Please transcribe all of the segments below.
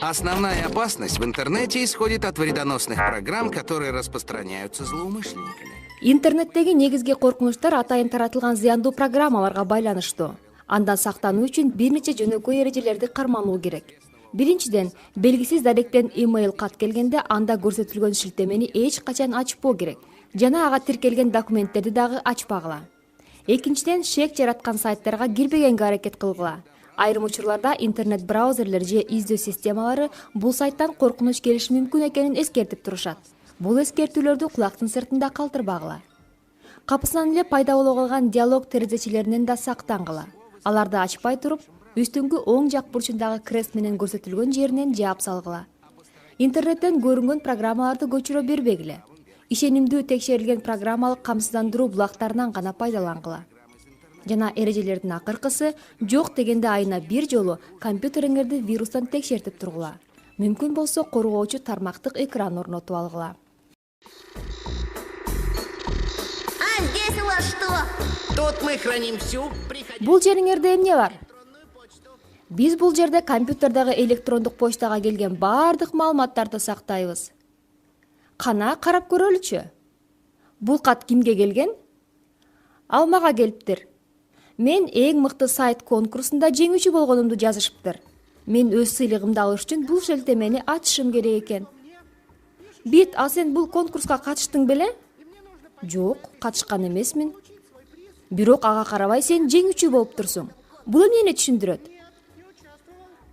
Основная опасность в интернете исходит от вредоносных программ, которые распространяются злоумышленниками. Интернеттеги негизги коркунучтар атайын таратылган зыяндуу программаларга байланыштуу. Андан сактануу үчүн бир нече жөнөкөй эрежелерди кармануу керек. Биринчиден, белгисиз даректен имейл кат келгенде анда көрсөтүлгөн шилтемени эч качан ачпоо керек жана ага тиркелген документтерди дагы ачпагыла. Экинчиден, шек жараткан сайттарга кирбегенге аракет кылгыла. Айрым учурларда интернет браузерлер же издөө системалары бул сайттан коркунуч келиши мүмкүн экенин эскертип турушат. Бул эскертүүлөрдү кулактын сыртында калтырбагыла. Капысынан эле пайда боло калган диалог терезечелеринен да сактангыла. Аларды ачпай туруп, үстүңкү оң жак бурчундагы крест менен көрсөтүлгөн жеринен жаап салгыла. Интернеттен көрүнгөн программаларды көчүрө бербегиле. Ишенимдүү текшерилген программалык камсыздандыруу булактарынан гана пайдалангыла. Жана эрежелердин акыркысы, жок дегенде айына бир жолу компьютериңерди вирустан текшертип тургула. Мүмкүн болсо коргоочу тармактык экран орнотуп алгыла. Здесь у вас что? Тут мы храним всю... Бул жериңерде эмне бар? Биз бул жерде компьютердагы электрондук почтага келген бардык маалыматтарды сактайбыз. Кана карап көрөлүчү. Бул кат кимге келген? Ал мага келиптир. Мен эң мыкты сайт конкурсунда жеңүүчү болгонумду жазышыптыр. Мен өз сыйлыгымды алыш үчүн бул шилтемени ачышым керек экен. Бит, а сен бул конкурска катыштың беле? Жок, катышкан эмесмин. Бирок ага карабай сен жеңүүчү болуптурсуң. Бул эмнени түшүндүрөт?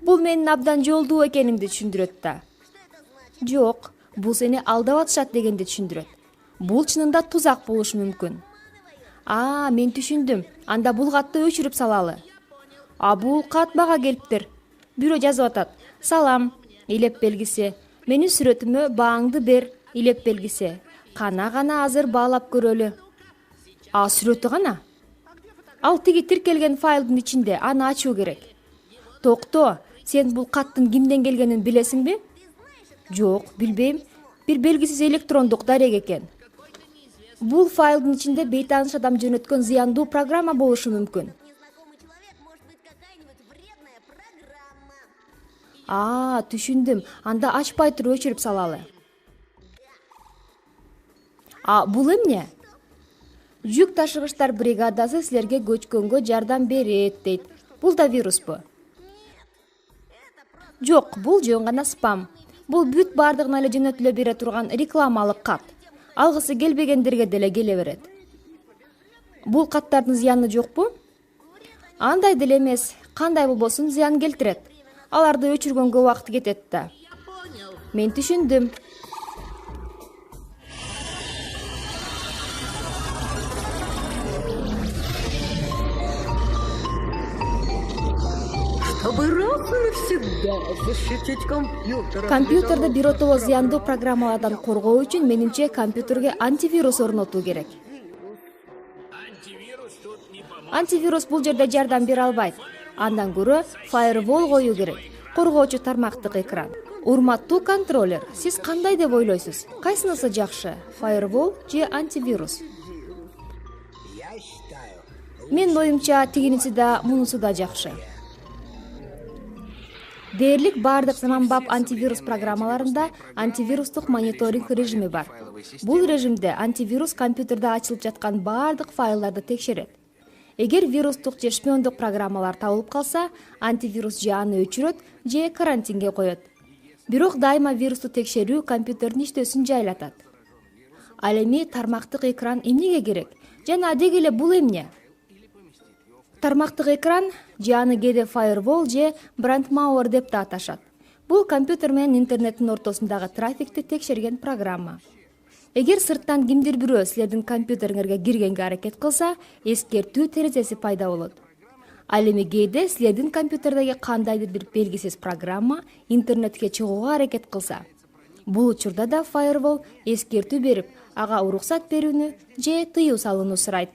Бул менин абдан жолдуу экенимди түшүндүрөт да. Жок, бул сени алдап атышат дегенди түшүндүрөт. Бул чынында тузак болушу мүмкүн. Мен түшүндүм. Анда бул катты өчүрүп салалы. Бул кат мага келиптир. Бирөө жазып атат. Салам, илеп белгиси. Менин сүрөтүмө бааңды бер, илеп белгиси. Кана азыр баалап көрөлү. Сүрөтү кана? Ал тиги тиркелген файлдын ичинде, аны ачуу керек. Токто, сен бул каттын кимден келгенин билесиңби? Жок, билбейм. Бир белгисиз электрондук дарек экен. Бул файлдын ичинде бейтааныш адам жөнөткөн зыяндуу программа болушу мүмкүн. Түшүндүм. Анда ачпай туруп өчүрүп салалы. Бул эмне? Жүк ташыгычтар бригадасы силерге көчкөнгө жардам берет дейт. Бул да вируспу? Жок, бул жөн гана спам. Бул бүт бардыгына эле жөнөтүлө бере турган рекламалык кат. Алгысы келбегендерге деле келе берет. Бул каттардын зыяны жокпу? Андай деле эмес. Кандай болбосун зыян келтирет. Аларды өчүргөнгө убакыт кетет да. Мен түшүндүм. Чтобы раз и навсегда защитить компьютер. Компьютерди биротоло зыяндуу программалардан коргоо үчүн менимче компьютерге антивирус орнотуу керек. Антивирус бул жерде жардам бере албайт. Андан көрө firewall коюу керек. Коргоочу тармактык экран. Урматтуу контроллер, сиз кандай деп ойлойсуз? Кайсынысы жакшы? Firewall же антивирус? Менин оюмча тигинisi да, мунусу да жакшы. Дээрлик бардык заманбап антивирус программаларында антивирустук мониторинг режими бар. Бул режимде антивирус компьютерде ачылып жаткан бардык файлдарды текшерет. Эгер вирустук же шпиондук программалар табылып калса, антивирус же аны өчүрөт, же карантинге коет. Бирок дайыма вирусту текшерүү компьютердин иштөөсүн жайлатат. Ал эми тармактык экран эмнеге керек? Жана деги эле бул эмне? Тармактык экран же аны кээде firewall же brandmauer деп да аташат. Бул компьютер менен интернеттин ортосундагы трафикти текшерген программа. Эгер сырттан кимдир бирөө силердин компьютериңерге киргенге аракет кылса, эскертүү терезеси пайда болот. Ал эми кээде силердин компьютердеги кандайдыр бир белгисиз программа интернетке чыгууга аракет кылса, бул учурда да firewall эскертүү берип, ага уруксат берүүнү же тыюу салууну сурайт.